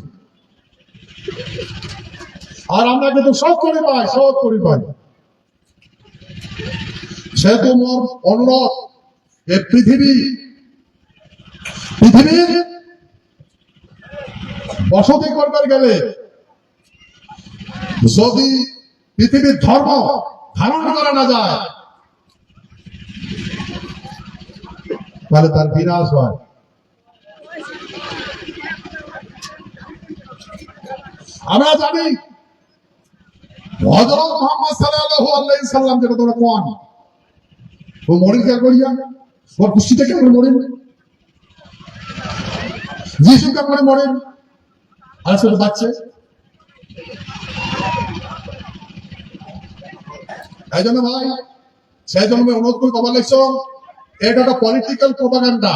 আর আমরা কিন্তু সব করি পাই, সব করি পাই। সে তোমার অনুরোধ, এই পৃথিবীর বসতি করবার গেলে যদি পৃথিবীর ধর্ম ধারণ করা না যায়, তাহলে তার বিনাশ হয়। আমরা জানি হযরত মুহাম্মদ সাল্লাল্লাহু আলাইহি সাল্লাম, যেটা তোমরা কোন ও মরিন কে করিয়া, ওর কুষ্টিতে কে করে মরিন, যিশু কে করে মরিন, আর ছোট বাচ্চা। এই জন্য ভাই, সেই জন্য আমি অনুরোধ করে কথা লিখছো, এটা একটা পলিটিক্যাল প্রপাগান্ডা।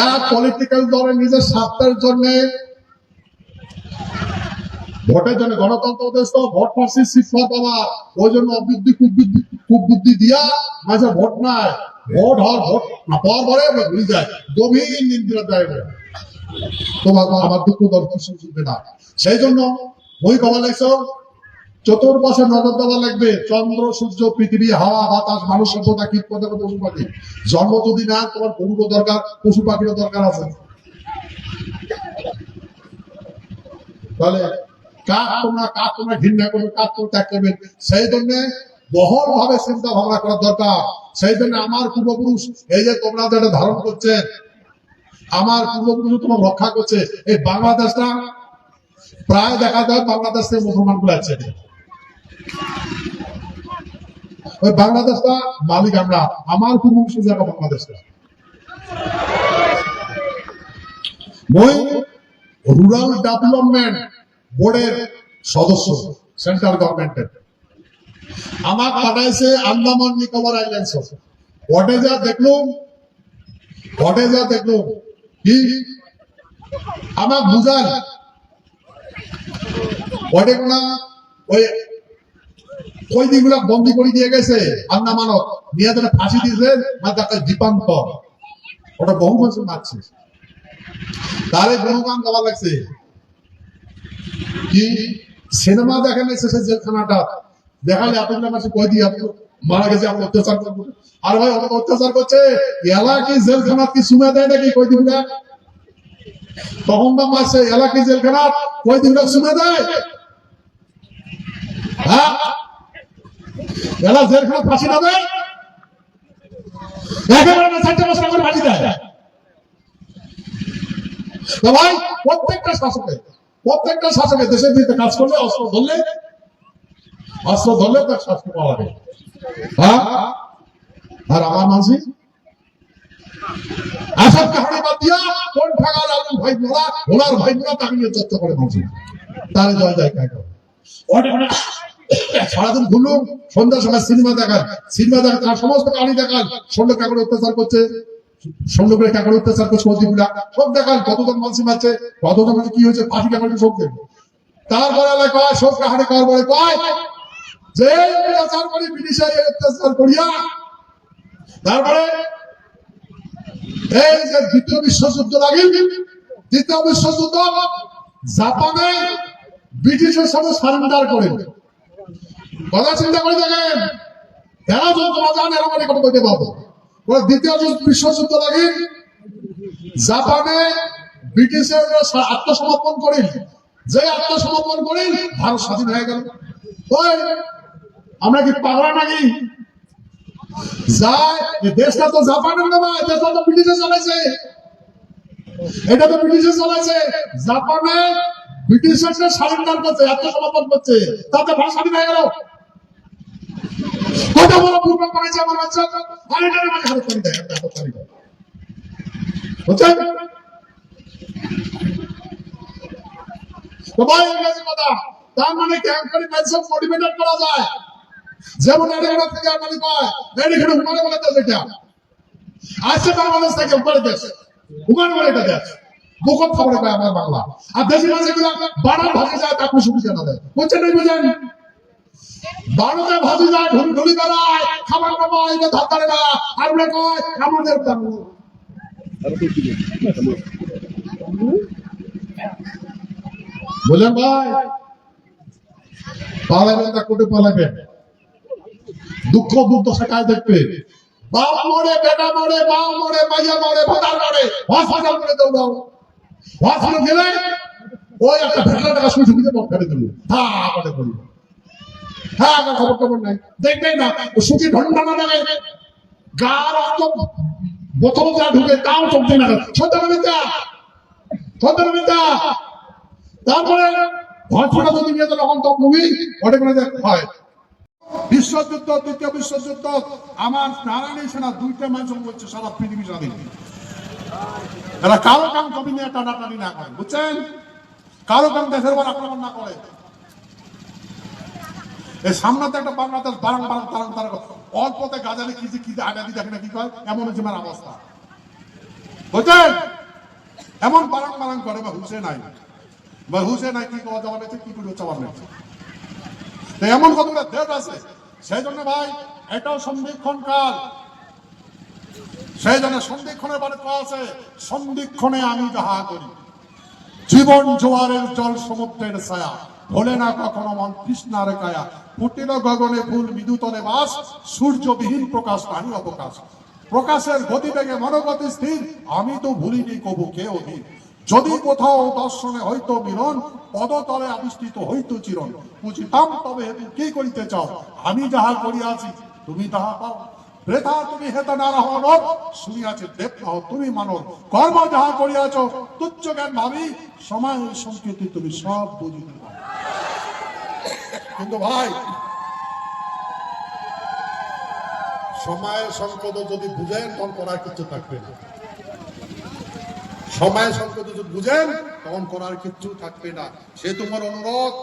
এক পলিটিক্যাল দলের নিজের স্বার্থের জন্য, ভোটের জন্য, গণতন্ত্র দেশ তো, ভোট পাচ্ছি শিক্ষা পাওয়া, ওই জন্য অবুদ্ধি কুবুদ্ধি দিয়া মাঝে ভোট নাই, ভোট হওয়ার ভোট না পাওয়ার পরে ভুলে যায়, গভীর নিন্দিরা দেয় তোমার আমার দুঃখ দর্শন শুনবে না। সেই জন্য ওই কথা লেখছো, চতুর্পাশে নজর দেওয়া লাগবে, চন্দ্র সূর্য পৃথিবী হাওয়া বাতাস মানুষ সভ্যতা কীট পতঙ্গ পশু পাখি। জন্ম যদি না, তোমার গরুরও দরকার, পশু পাখিরও দরকার আছে। তাহলে কাক তোমরা ঘৃণা করবে, কাক তোমরা ত্যাগ করবে, সেই জন্য বহল ভাবে চিন্তা ভাবনা করার দরকার। সেই জন্য আমার পূর্বপুরুষ এই যে তোমরা যেটা ধারণ করছে, আমার পূর্বপুরুষ তোমার রক্ষা করছে। এই বাংলাদেশটা প্রায় দেখা যায় বাংলাদেশ থেকে মুসলমান গুলো আছে, ওই বাংলাদেশটা মালিক আমরা, আমার পূর্বপুরুষ জায়গা বাংলাদেশটা। ওই রুরাল ডেভেলপমেন্ট বোর্ডের সদস্য সেন্ট্রাল গভর্নমেন্টের, আমার পাঠাইছে আন্দামান নিকোবর আইল্যান্ডস, ওটে যা দেখলুম কি আমার বুঝান, ওটে কোনা ওই দিকগুলা বন্দি করে দিয়ে গেছে আন্দামানত, নিয়ে তারা ফাঁসি দিয়েছে, তাকে দীপান্তর, ওটা বহু মানুষ মারছে, তারে গুণগান গাওয়া লাগছে। কি সিনেমা দেখেন শেষে জেলখানাটা দেখালে আপনার মাসে কই দিয়ে মারা গেছে, আমরা অত্যাচার করবো, আর ভাই অনেক অত্যাচার করছে, এলা কি জেলখানা কি সুমে দেয় নাকি কই দিন, তখন বা মাসে এলা কি জেলখানা কই দিন সুমে দেয়, হ্যাঁ এলা জেলখানা ফাঁসি না দেয়, একেবারে না 4 মাস করে ফাঁসি দেয়। তো ভাই প্রত্যেকটা শাসকের দেশের বিরুদ্ধে কাজ করলে, অস্ত্র ধরলে তার শাস্তি পাওয়া যাবে। হ্যাঁ, আর আমার মাঝি আসাদ কাহানি বাদ দিয়া কোন ঠাকার আলু ভাই মোড়া ওনার ভাই মোড়া তাকে নিয়ে চর্চা করে মাঝি, তার জয় যায় কাজ সারাদিন ঘুরলুম, সন্ধ্যার সময় সিনেমা দেখান, তার সমস্ত কাহিনী দেখান, সন্ধ্যে কাকড়ে অত্যাচার করছে, সন্ধ্যে করে কাকড়ে অত্যাচার করছে, মন্ত্রীগুলা সব দেখান, কতজন মানুষ মারছে, কতজন মানুষ কি হয়েছে, পাখি কাকড়ে সব দেবে। তারপরে কয় সব কাহানি করার পরে কয় যে অত্যাচার করি ব্রিটিশে অত্যাচার করিয়া, তারপরে এই যে দ্বিতীয় বিশ্বযুদ্ধ লাগিল, দ্বিতীয় বিশ্বযুদ্ধ জাপানে ব্রিটিশের সাথে সারেন্ডার করে, কথা চিন্তা করে দেখেন, এরা যদি তোমরা জান এরা মানে কথা বলতে পারবো। দ্বিতীয় বিশ্বযুদ্ধ লাগিল, জাপানে ব্রিটিশের আত্মসমর্পণ করিল, যে আত্মসমর্পণ করি ভারত স্বাধীন হয়ে গেল। ওই আমরা কি পাগলা নাকি? যায় দেশটা তো জাপানের নয়, দেশটা তো ব্রিটিশে চলেছে। এটা তো ব্রিটিশে চলেছে। জাপানে ব্রিটিশের সারেন্ডার করছে, আত্মসমর্পণ করছে, তাতে ভারত স্বাধীন হয়ে গেল। কত বড় পূর্ব করেছে আমার বাচ্চা, আর এটার মাঝে হাত তালি দেয়, হাত তালি দেয়। বুঝছেন তো ভাই? ইংরেজি কথা। তার মানে ক্যাম্প করে মেনশন মোটিভেটেড করা যায়। যেমন এখানে থেকে মানে কয় এখানে হুমারে বলে দেশ, এটা আসছে বাংলাদেশ থেকে উপরে দেশ, হুমারে বলে এটা দেশ। দুঃখ খবরে পায় আমার বাংলা। আর দেশি মাঝেগুলো বাড়ার ভাষা যায়, তাকে সুবিধা না দেয়। বুঝছেন না? বুঝেন? ভারতে ভাজি যায়, ঢুলি ঢুলি বেড়ায়, খাবার খাওয়া, এটা ধার ধারে না। আর ওরা কয় আমাদের বাংলা। বলেন ভাই, পালাবেন না, কোটে পালাবেন? দুঃখ দুর্দশা কাজ দেখবে। বাপ মরে, বেটা মরে, মা মরে, মাইয়া মরে, ভাতার মরে, হসপিটাল করে দৌড়াও। হসপিটাল গেলে ওই একটা ভেটলা টাকা শুয়ে শুয়ে মত ফেলে দিল। হ্যাঁ আমাদের বলি, হ্যাঁ আমার খবর খবর নাই, দেখবেন না সুখী ঢন্ডা না লাগে, গা রক্ত বোতল যা ঢুকে তাও চলছে না। সত্যমিতা, সত্যমিতা। তারপরে হসপিটাল যদি নিয়ে তখন তো মুভি ওটা করে দেখ হয়। বিশ্বযুদ্ধ, দ্বিতীয় বিশ্বযুদ্ধ, আমার নারায়ণী সেনা দুইটা মানুষ বলছে সারা পৃথিবী স্বাধীন। এরা কারো কাম কবি নিয়ে টানাটানি না করে, বুঝছেন? কারো কাম দেশের উপর আক্রমণ না করে। এই সামনাতে একটা বাংলাদেশ বারাং বারাং তারাং তারা অল্পতে গাজালে কি যে কি আডা দিয়ে দেখে না কি কয়, এমন হচ্ছে আমার অবস্থা। বুঝছেন? এমন বারাং বারাং করে বা হুসে নাই, বা হুসে নাই কি কওয়া যাওয়া নেছে, কি করে চাওয়া নেছে। এমন কতগুলো দেশ আছে। সেই জন্য ভাই এটাও সন্ধিক্ষণ কাল। সেই জন্য সন্ধিক্ষণের বারে কওয়া আছে, সন্ধিক্ষণে আমি যাহা করি, জীবন জোয়ারের জল সমুদ্রের ছায়া, ভোলে না কখনো মন কৃষ্ণার কায়া, ফুটিল গগনে ফুল বিদ্যুতলে বাস, সূর্যবিহীন প্রকাশ নাহি অবকাশ, প্রকাশের গতিবেগে মনোগতি স্থির, আমি তো ভুলিনি কবু কে অধীর, যদি কোথাও দর্শনে হইতো মিলন, পদতলে আবিষ্কৃত হইতো চিরন, বুঝিতাম তবে হেতু কি করিতে চাও, আমি যাহা করিয়াছি তুমি তাহা পাও, বৃথা তুমি হেত না রহ নর, শুনিয়াছে দেব নহ তুমি মানব, কর্ম যাহা করিয়াছ তুচ্ছ জ্ঞান ভাবি, সময় সংকেতে তুমি সব বুঝিতে পারো। কিন্তু ভাই সময়ের সংকট যদি বুঝেন তখন করার কিছু থাকবে না। সময়ের সংকট যদি বুঝেন তখন করার কিছু থাকবে না। সে তোমার অনুরোধ,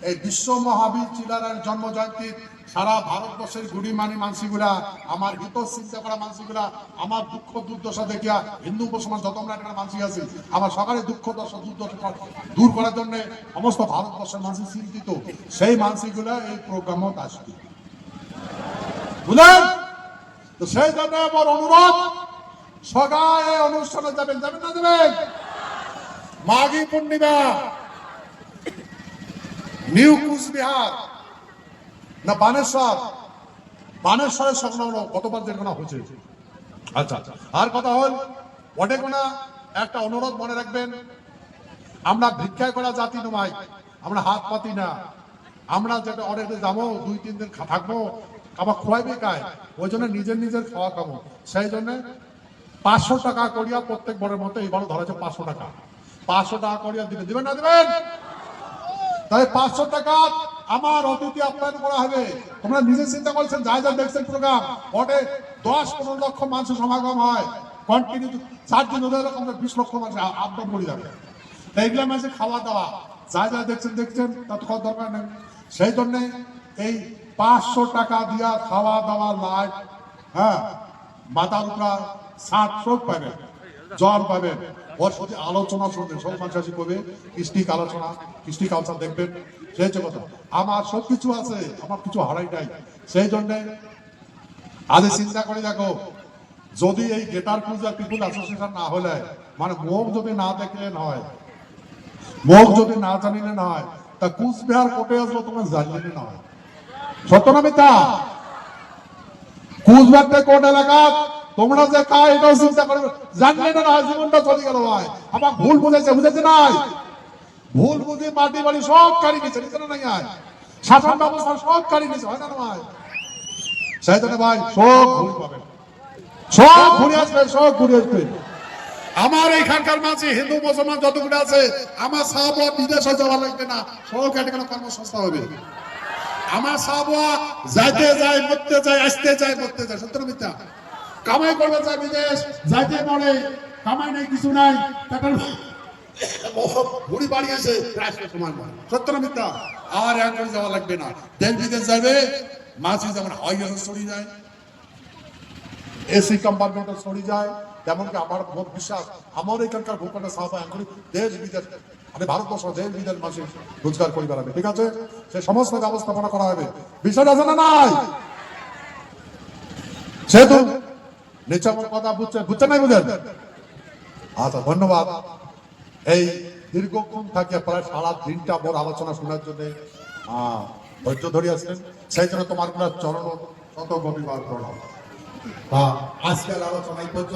এই বিশ্ব মহাবীর চিলারের জন্ম জয়ন্তী সারা ভারতবর্ষের গুড়িমানি মানসিগুলা, আমার হিত চিন্তা করা মানসিগুলা, আমার দুঃখ দুর্দশা দেখিয়া হিন্দু মুসলমান যত আমরা একটা মানসি আছি, আমার সকালে দুঃখ দশা দুর্দশা দূর করার জন্য সমস্ত ভারতবর্ষের মানসি চিন্তিত, সেই মানসিগুলা এই প্রোগ্রামত আসবে, বুঝলেন? তো সেই জন্য আমার অনুরোধ, সবাই এই অনুষ্ঠানে যাবেন, যাবেন না যাবেন? মাঘী পূর্ণিমা, নিউ কুচবিহার না বানেশ্বর, বানেশ্বরের সংলগ্ন কতবার যেখানে হয়েছে। আচ্ছা, আর কথা হল ওটে কোনা একটা অনুরোধ মনে রাখবেন, আমরা ভিক্ষা করা জাতি নয়, আমরা হাত পাতি না। আমরা যেটা অনেকে যাবো 2-3 দিন থাকবো, আবার খোয়াইবে কায়, ওই জন্য নিজের নিজের খাওয়া খাবো। সেই জন্য 500 টাকা করিয়া প্রত্যেক বরের মতো এবারও ধরা হচ্ছে 500 টাকা। 500 টাকা করিয়া দিবেন, দিবেন না দিবেন? তাই 500 টাকা আমার অতিথি আপ্যায়ন করা হবে। তোমরা নিজে চিন্তা করছেন, যা যা দেখছেন প্রোগ্রাম, ওটে 10-15 লক্ষ মানুষ সমাগম হয় কন্টিনিউ 4 দিন ধরে, এরকম 20 লক্ষ মানুষ আপ্যায়ন করে যাবে। এইগুলা মাঝে খাওয়া দাওয়া যা যা দেখছেন দেখছেন, তার খাওয়ার দরকার নেই। সেই জন্য এই 500 টাকা দিয়া খাওয়া দাওয়া লাইট, হ্যাঁ, মাথার উপরা 700 পাবেন, জল পাবেন, ওর সাথে আলোচনা শুনবেন, সব মানুষ করবে, কৃষ্টিক আলোচনা, কৃষ্টি কালচার দেখবেন। সেই হচ্ছে কথা। আমার সব কিছু আছে, আমার কিছু হারাই নাই। সেই জন্যে আজ চিন্তা করে দেখো, যদি এই গেটার পূজা পিপুল অ্যাসোসিয়েশন না হলে, মানে মুখ যদি না দেখলে নয়, মুখ যদি না জানিলে নয়, তা কুচবিহার কোটে আসলো তোমার জানলে নয়। সত্য না মিথ্যা? কুচবিহার কোট এলাকা তোমরা যে কা এটাও চিন্তা করবে, জানলে না হয় জীবনটা চলে গেল ভাই, আমার ভুল বুঝেছে, বুঝেছে নাই? ভুল বুঝি মাটি বাড়ি সব কারি নিচ্ছে, নিচ্ছে না নাই আয়? শাসন ব্যবস্থা সব কারি নিচ্ছে, হয় না না ভাই? সেই জন্য ভাই সব ঘুরে পাবেন, সব ঘুরে আসবেন, সব ঘুরে আসবেন। আমার এইখানকার মাঝে হিন্দু মুসলমান যতগুলো আছে, আমার সাহাবা বিদেশে যাওয়া লাগবে না, সব ক্যাটাগরি কর্মসংস্থা হবে। আমার সাহাবা যাইতে যায়, মরতে যায়, আসতে যায়, মরতে যায়, সত্য না মিথ্যা? কামাই করবে যায় বিদেশ, যাইতে মরে, কামাই নাই, কিছু নাই, টাকার ঘুরি বাড়িয়েছে, প্রায় সময় মরে, সত্য না মিথ্যা? আর এখন যাওয়া লাগবে না, দেশ বিদেশ যাবে, মাঝে যেমন হাওয়াই জাহাজ চড়ে যায়, এসি কম্পার্টমেন্টে চড়ে যায়, তেমনকি আমার মত বিশ্বাস আমার এখানকার ভূখণ্ডে সাহাবা এখন দেশ বিদেশ, মানে ভারতবর্ষ দেশ বিদেশ মাসে রোজগার করে বেড়াবে, ঠিক আছে? সে সমস্ত ব্যবস্থাপনা করা হবে, বিষয়টা আছে না নাই? সেহেতু নিচে আমার কথা বুঝছেন, বুঝছেন নাই বুঝেন? আচ্ছা, ধন্যবাদ। এই দীর্ঘক্ষণ থাকে প্রায় সারা দিনটা মোর আলোচনা শোনার জন্য ধৈর্য ধরে আসছেন, সেই জন্য তোমার চরণ শত গভীরবার প্রণাম। আজকের আলোচনা এই পর্যন্ত।